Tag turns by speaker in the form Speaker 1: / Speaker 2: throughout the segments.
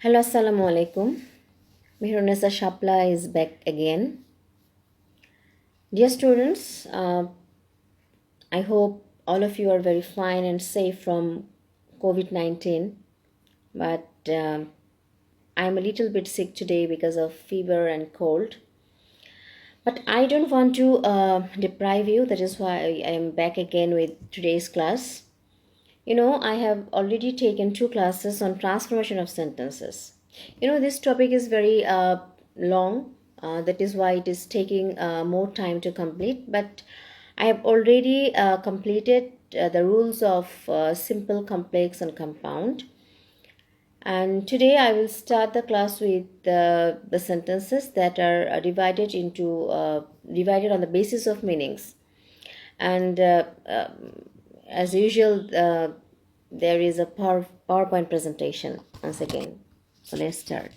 Speaker 1: Hello, Assalamu alaikum. Mehronesa Shapla is back again. Dear students, I hope all of you are very fine and safe from COVID-19. But I'm a little bit sick today because of fever and cold. But I don't want to deprive you. That is why I am back again with today's class. I have already taken 2 classes on transformation of sentences. This topic is very long. That is why it is taking more time to complete. But I have already completed the rules of simple, complex, and compound. And today I will start the class with the sentences that are divided on the basis of meanings. And as usual, there is a PowerPoint presentation once again. So let's start.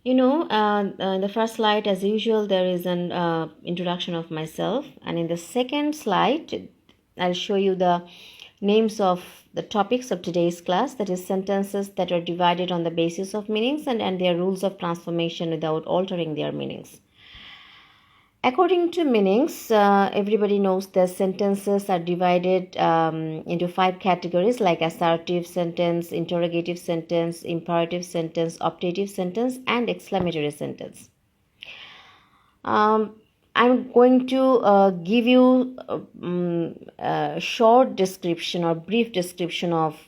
Speaker 1: In the first slide, as usual, there is an introduction of myself. And in the second slide, I'll show you the names of the topics of today's class, that is sentences that are divided on the basis of meanings and their rules of transformation without altering their meanings. According to meanings, everybody knows that sentences are divided into 5 categories like assertive sentence, interrogative sentence, imperative sentence, optative sentence, and exclamatory sentence. I'm going to give you a short description or brief description of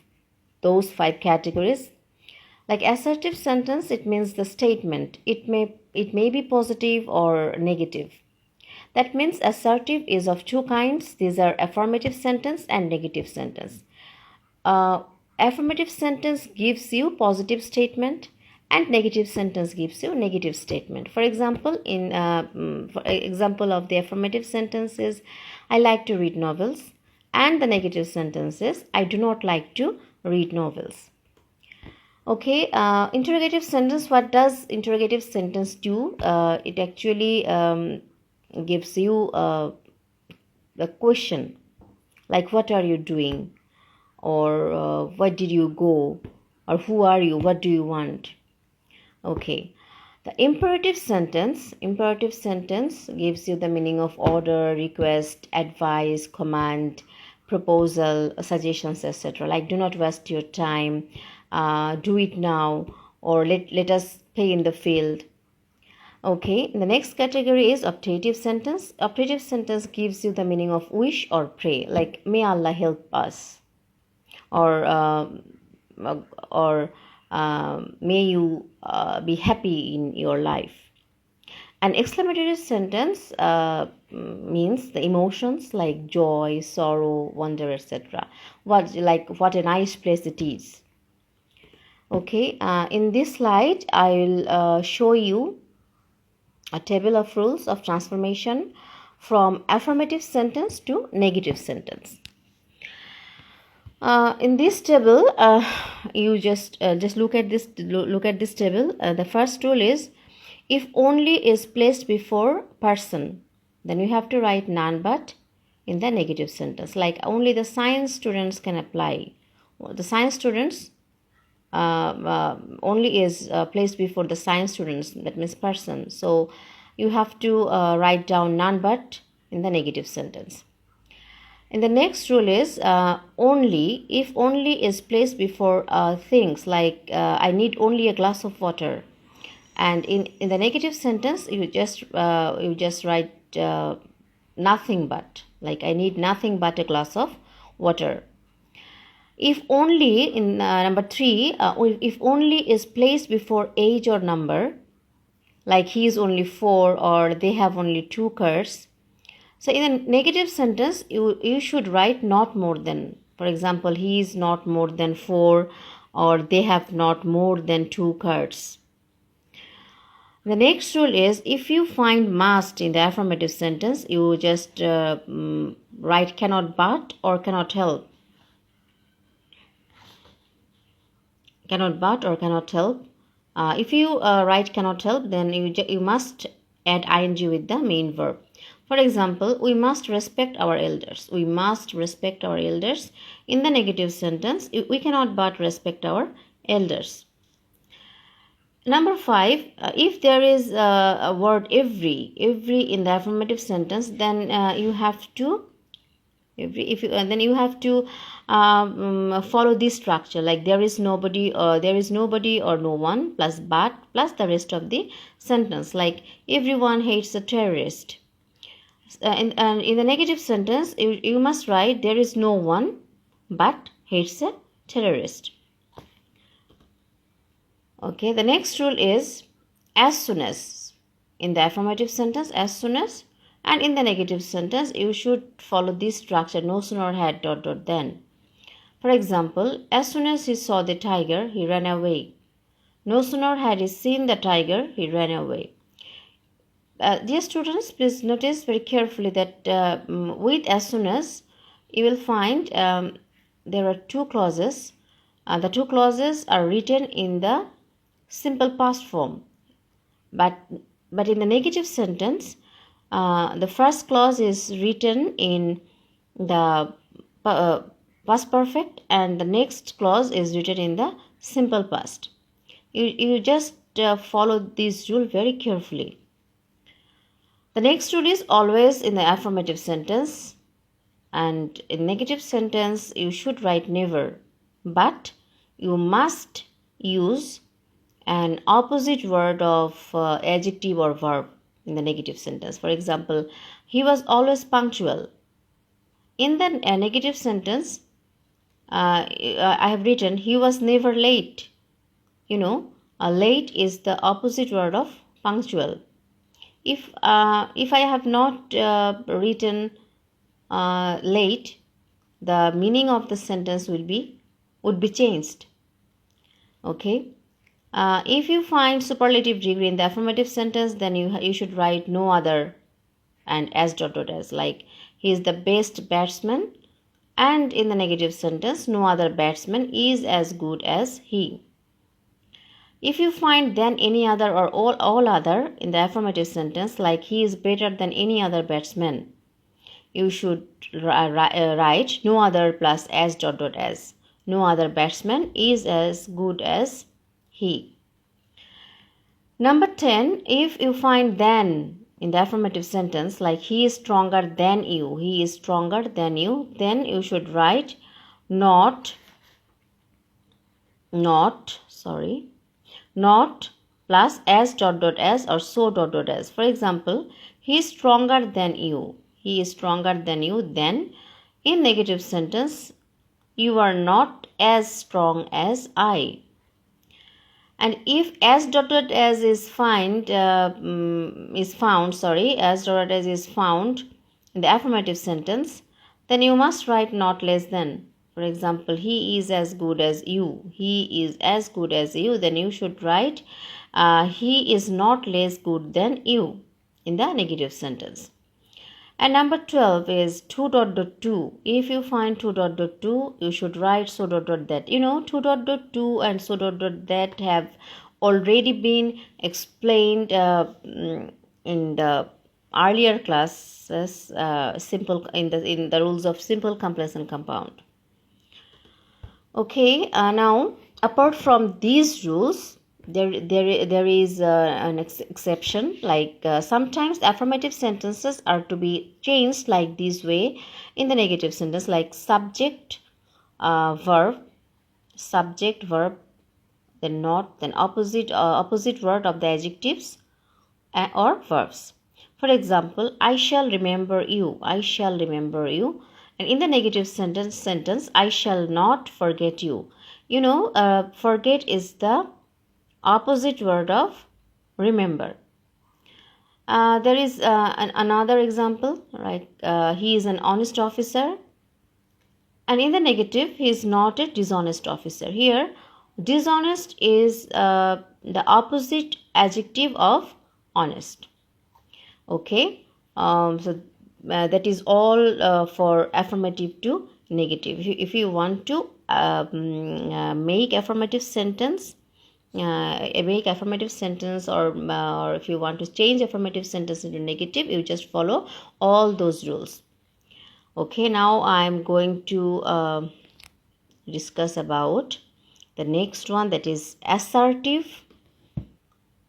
Speaker 1: those 5 categories. Like assertive sentence, it means the statement. It may be positive or negative. That means assertive is of 2 kinds. These are affirmative sentence and negative sentence. Affirmative sentence gives you positive statement and negative sentence gives you negative statement. For example, example of the affirmative sentence is I like to read novels, and the negative sentence is I do not like to read novels. Okay, interrogative sentence. What does interrogative sentence do? It actually gives you the question like what are you doing, or where did you go, or who are you, what do you want. Okay, the imperative sentence gives you the meaning of order, request, advice, command, proposal, suggestions, etc. Like do not waste your time, do it now, or let us pay in the field. Okay, the next category is optative sentence. Optative sentence gives you the meaning of wish or pray, like may Allah help us, or may you be happy in your life. An exclamatory sentence means the emotions like joy, sorrow, wonder, etc. What a nice place it is. Okay, in this slide I will show you a table of rules of transformation from affirmative sentence to negative sentence. In this table, you just look at this table. The first rule is if only is placed before person, then you have to write none but in the negative sentence. Like only the science students can apply. The science students only is placed before the science students, that means person. So you have to write down none but in the negative sentence. And the next rule is only. If only is placed before things, like I need only a glass of water, and in the negative sentence you just write nothing but, like I need nothing but a glass of water. If only, in number 3, if only is placed before age or number, like he is only 4 or they have only 2 cars. So in a negative sentence, you should write not more than. For example, he is not more than 4 or they have not more than 2 cars. The next rule is if you find must in the affirmative sentence, you just write cannot but or cannot help. Cannot but or cannot help. If you write cannot help, then you must add ing with the main verb. For example, we must respect our elders. We must respect our elders. In the negative sentence, we cannot but respect our elders. Number 5, if there is a word every in the affirmative sentence, then you have to then you have to follow this structure, like there is nobody or no one plus but plus the rest of the sentence, like everyone hates a terrorist. And in the negative sentence, you must write there is no one but hates a terrorist. Okay, the next rule is as soon as. In the affirmative sentence, as soon as, and in the negative sentence, you should follow this structure, no sooner had ... then. For example, as soon as he saw the tiger, he ran away. No sooner had he seen the tiger, he ran away. Dear students, please notice very carefully that with as soon as, you will find there are two clauses. The two clauses are written in the simple past form, but in the negative sentence, the first clause is written in the past perfect and the next clause is written in the simple past. You just follow this rule very carefully. The next rule is always in the affirmative sentence, and in negative sentence you should write never, but you must use an opposite word of adjective or verb in the negative sentence. For example, he was always punctual. In the negative sentence, I have written he was never late. Late is the opposite word of punctual. If I have not written late, the meaning of the sentence would be changed. Okay. If you find superlative degree in the affirmative sentence, then you should write no other and as ... as, like he is the best batsman, and in the negative sentence, no other batsman is as good as he. If you find then any other or all other in the affirmative sentence, like he is better than any other batsman, you should write no other plus as ... as. No other batsman is as good as he. Number 10, if you find then in the affirmative sentence, like he is stronger than you, then you should write not plus as ... as or so ... as. For example, he is stronger than you. Then in negative sentence, you are not as strong as I. And if as ... as is found in the affirmative sentence, then you must write not less than. For example, he is as good as you. Then you should write he is not less good than you in the negative sentence. And number 12 is 2.2. If you find 2.2, you should write so ... that. 2.2 and so ... that have already been explained in the earlier classes, in the rules of simple, complex, and compound. Okay, now apart from these rules, there is an exception, like sometimes affirmative sentences are to be changed like this way in the negative sentence, like subject verb, then not, then opposite word of the adjectives or verbs. For example, I shall remember you. And in the negative sentence, I shall not forget you. Forget is the opposite word of remember. There is another example, right? He is an honest officer, and in the negative, he is not a dishonest officer. Here, dishonest is the opposite adjective of honest. Okay, so that is all for affirmative to negative. If you want to make affirmative sentence, or if you want to change affirmative sentence into negative, you just follow all those rules. Okay, now I am going to discuss about The next one, that is assertive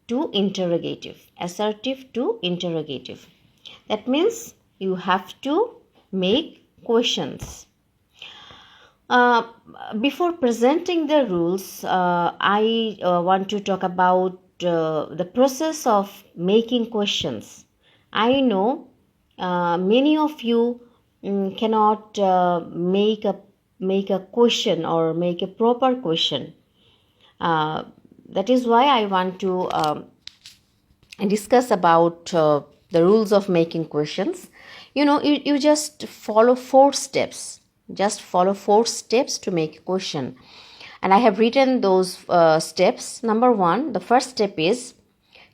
Speaker 1: to interrogative. Assertive to interrogative. That means you have to make questions. Before presenting the rules, I want to talk about the process of making questions. I know many of you cannot make a question or make a proper question. That is why I want to discuss about the rules of making questions. You just follow 4 steps. Just follow 4 steps to make a question. And I have written those steps. Number 1, the first step is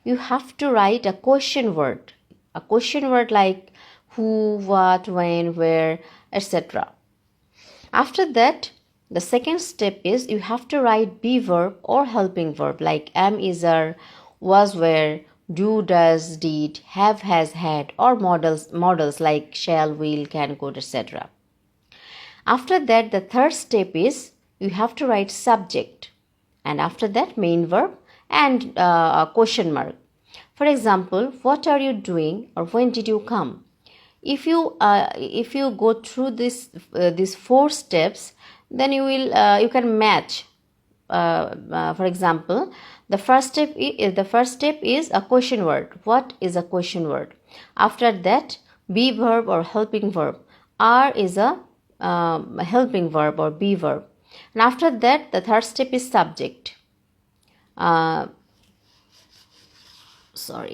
Speaker 1: you have to write a question word. A question word like who, what, when, where, etc. After that, the second step is you have to write be verb or helping verb like am, is, are, was, were, do, does, did, have, has, had, or models like shall, will, can, could, etc. After that, the third step is you have to write subject, and after that main verb and a question mark. For example, what are you doing or when did you come? If you go through these 4 steps, then you can match. For example, the first step is a question word. What is a question word? After that, be verb or helping verb. Are is a helping verb or be verb. And after that, the third step is subject. So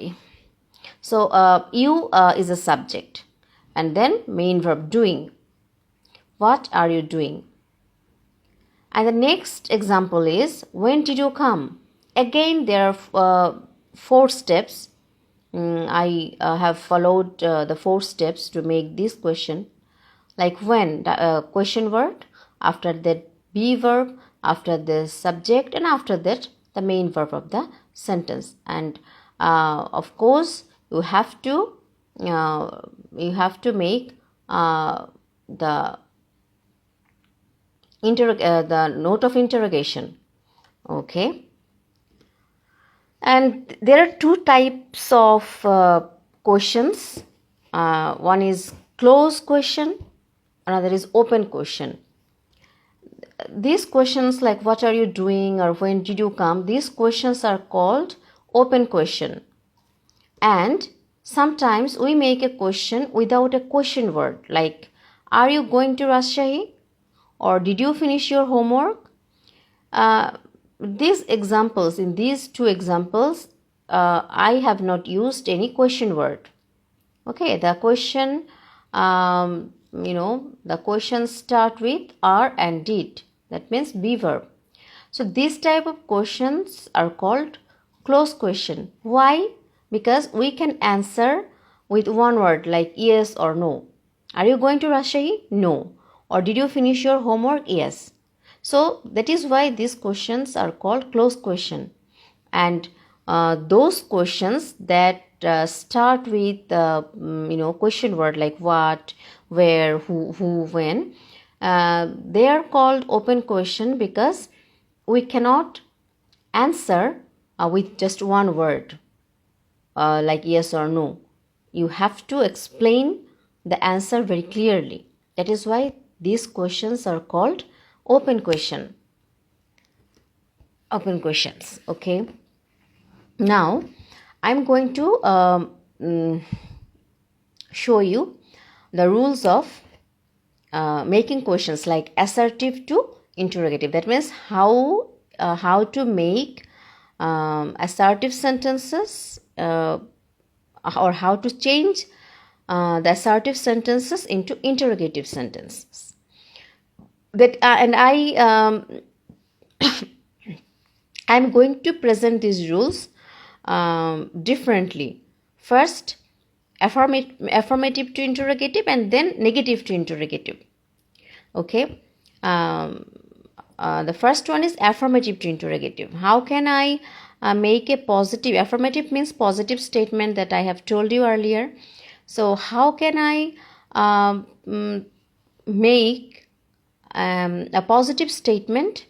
Speaker 1: you is a subject, and then main verb doing. What are you doing? And the next example is when did you come? Again, there are 4 steps. I have followed the 4 steps to make this question. Like when, question word, after that be verb, after the subject, and after that the main verb of the sentence. And of course, you have to make the note of interrogation. Okay. And there are 2 types of questions. One is closed question, another is open question. These questions like what are you doing or when did you come, these questions are called open question. And sometimes we make a question without a question word like are you going to Rajshahi or did you finish your homework? These 2 examples, I have not used any question word. Okay, the question, the questions start with are and did. That means be verb. So these type of questions are called closed question. Why? Because we can answer with one word like yes or no. Are you going to Rajshahi? No. Or did you finish your homework? Yes. So that is why these questions are called closed question. And those questions that start with question word like what, where, who, when, they are called open question because we cannot answer with just one word like yes or no. You have to explain the answer very clearly. That is why these questions are called open question. Open questions. Okay. Now, I'm going to show you the rules of making questions like assertive to interrogative. That means how to make assertive sentences or how to change the assertive sentences into interrogative sentences. I'm going to present these rules differently. First, affirmative to interrogative and then negative to interrogative. Okay. The first one is affirmative to interrogative. How can I make a positive? Affirmative means positive statement that I have told you earlier. So how can I make a positive statement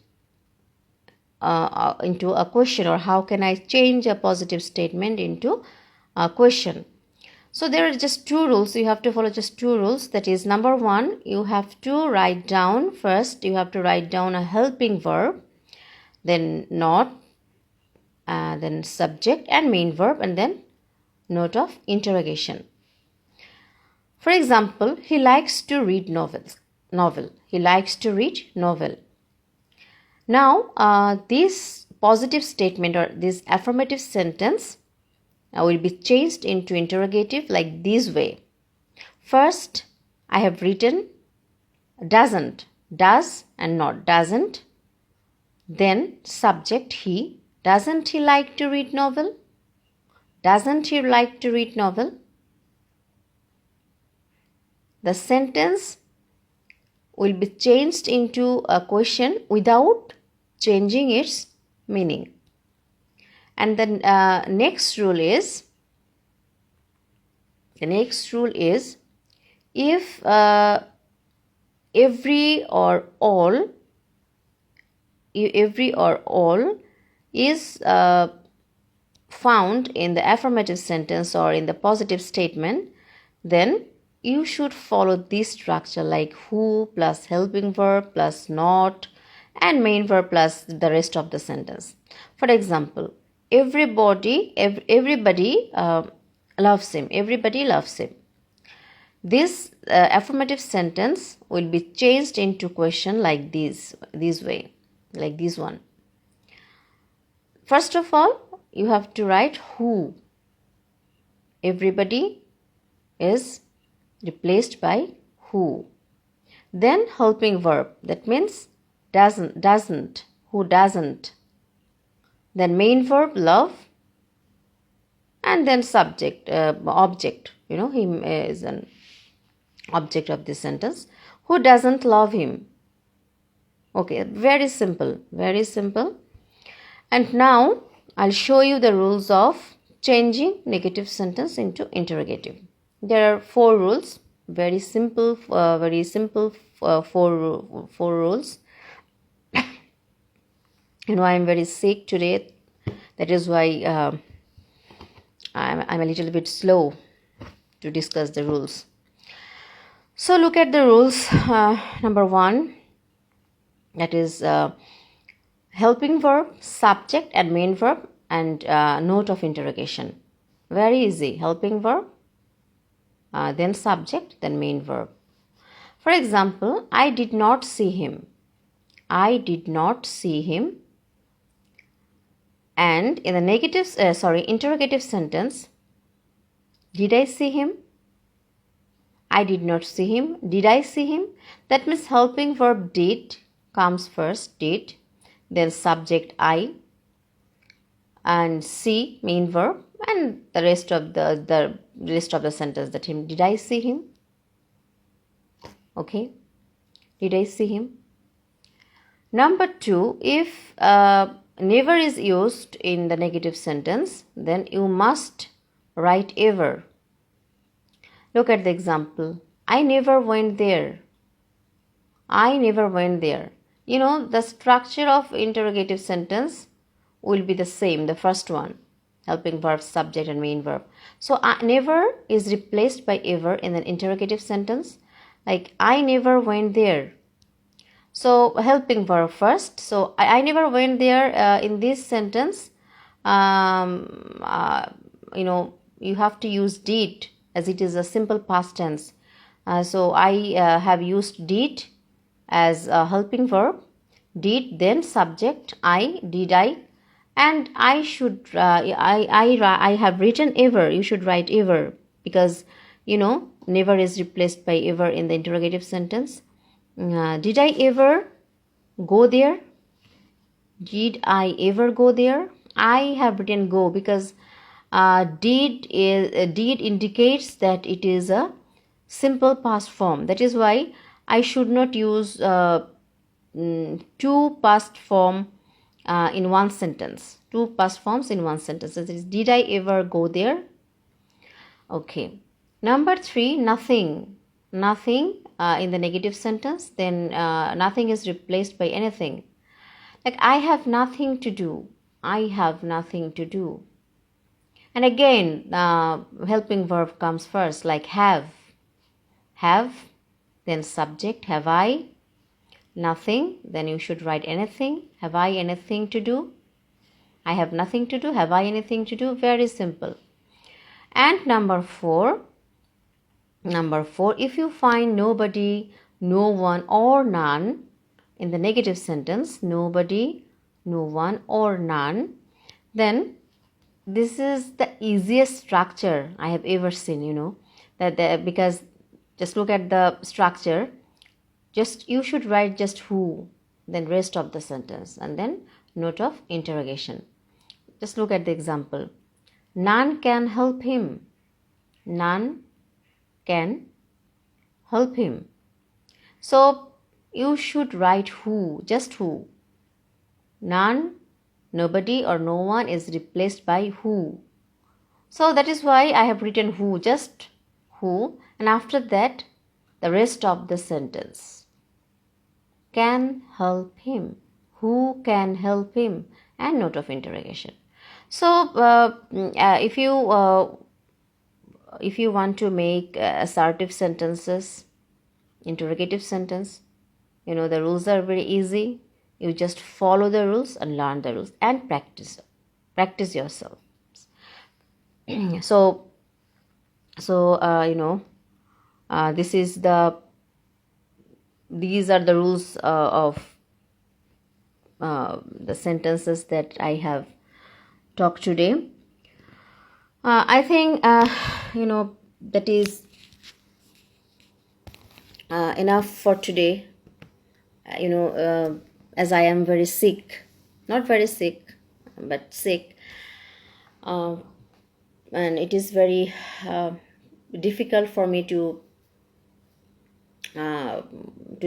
Speaker 1: into a question, or how can I change a positive statement into a question. So there are just two rules. You have to follow just two rules. That is, number one, you have to write down first, you have to write down a helping verb, then not, then subject and main verb, and then note of interrogation. For example, he likes to read novel. He likes to read novel. Now, this positive statement or this affirmative sentence will be changed into interrogative like this way. First, I have written doesn't, does and not, doesn't. Then subject he. Doesn't he like to read novel? Doesn't he like to read novel? The sentence will be changed into a question without changing its meaning. And the next rule is if every or all is found in the affirmative sentence or in the positive statement, then you should follow this structure like who plus helping verb plus not and main verb plus the rest of the sentence. For example, everybody loves him. Everybody loves him. This affirmative sentence will be changed into question like this way, like this one. First of all, you have to write who. Everybody is replaced by who. Then helping verb, that means doesn't, who doesn't. Then main verb, love, and then subject, object, he is an object of this sentence. Who doesn't love him? Okay, very simple, very simple. And now I'll show you the rules of changing negative sentence into interrogative. There are 4 rules, very simple, four rules. I'm very sick today. That is why I'm a little bit slow to discuss the rules. So look at the rules. Number 1, that is helping verb, subject and main verb, and note of interrogation. Very easy. Helping verb, then subject, then main verb. For example, I did not see him. I did not see him. And in the interrogative sentence, did I see him? I did not see him. Did I see him? That means helping verb did comes first, did, then subject I, and see main verb, and the rest of the sentence, that him. Did I see him? Okay. Did I see him? Number 2, if never is used in the negative sentence, then you must write ever. Look at the example. I never went there. I never went there. The structure of interrogative sentence will be the same, the first one, helping verb, subject and main verb. So never is replaced by ever in an interrogative sentence, like I never went there. So helping verb first. So I never went there in this sentence. You have to use did, as it is a simple past tense. So I have used did as a helping verb. Did, then subject I, did I, and I should I have written ever. You should write ever because never is replaced by ever in the interrogative sentence. Did I ever go there? Did I ever go there? I have written go because did indicates that it is a simple past form. That is why I should not use 2 past form in one sentence. 2 past forms in one sentence. That is, did I ever go there? Okay. Number 3, nothing. Nothing in the negative sentence. Then nothing is replaced by anything. Like I have nothing to do. I have nothing to do. And again, helping verb comes first, like have. Have, then subject, have I. Nothing, then you should write anything. Have I anything to do? I have nothing to do. Have I anything to do? Very simple. And number four, if you find nobody, no one, or none in the negative sentence, nobody, no one, or none, then this is the easiest structure I have ever seen, because just look at the structure. Just you should write just who, then rest of the sentence, and then note of interrogation. Just look at the example. None can help him. None can help him. So you should write who, just who. None, nobody, or no one is replaced by who. So that is why I have written who, just who, and after that the rest of the sentence. Can help him. Who can help him? And note of interrogation. So if you want to make assertive sentences, interrogative sentence, the rules are very easy. You just follow the rules and learn the rules and practice yourself. So these are the rules of the sentences that I have talked today. I think that is enough for today. As I am very sick, not very sick, but sick, and it is very difficult for me to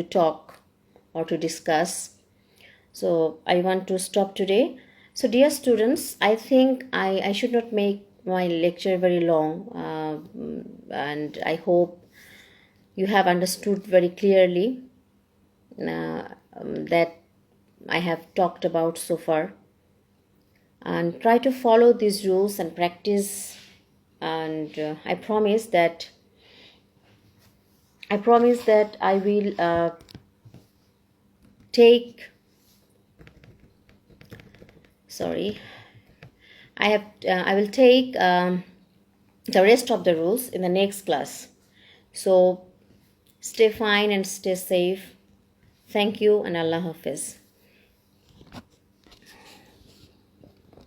Speaker 1: talk or to discuss. So I want to stop today. So dear students, I think I should not make my lecture very long, and I hope you have understood very clearly that I have talked about so far, and try to follow these rules and practice, and I promise that I will take I will take the rest of the rules in the next class. So stay fine and stay safe. Thank you, and Allah Hafiz.